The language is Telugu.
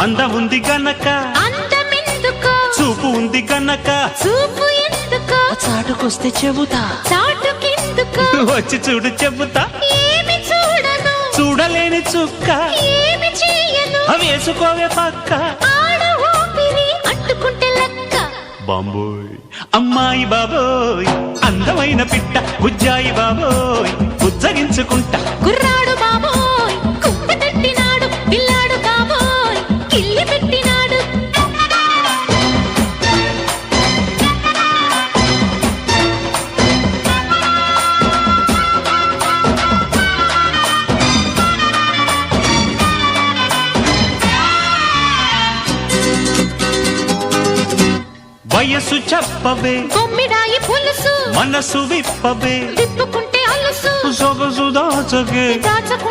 అందం ఉంది గనక అందమెందుకో చూపు ఉంది గనక చూపు ఎందుకో చాటుకొస్తే చెబుతా చాటుకెందుకో వచ్చి చూడు చెబుతా ఏమి చూడను చూడలేని చుక్క ఏమి చేయను వేసుకోవే పక్క ఆడ ఊపిరి అంటుకుంటే లెక్క బాంబోయ్ అమ్మాయి బాబోయ్ అందమైన పిట్ట బుజ్జాయి బాబోయ్ బుజ్జగించుకుంటా కుర్రాడు బాబోయ్ కుప్ప తట్టినాడు పిల్లాడు బాబోయ్ కిల్లి పెట్టినాడు వయసు చెప్పవే కొమ్మిడాయి పులుసు మనసు విప్పవే తిప్పుకుంటే అలుసు సొగసు దాచగే దాచకు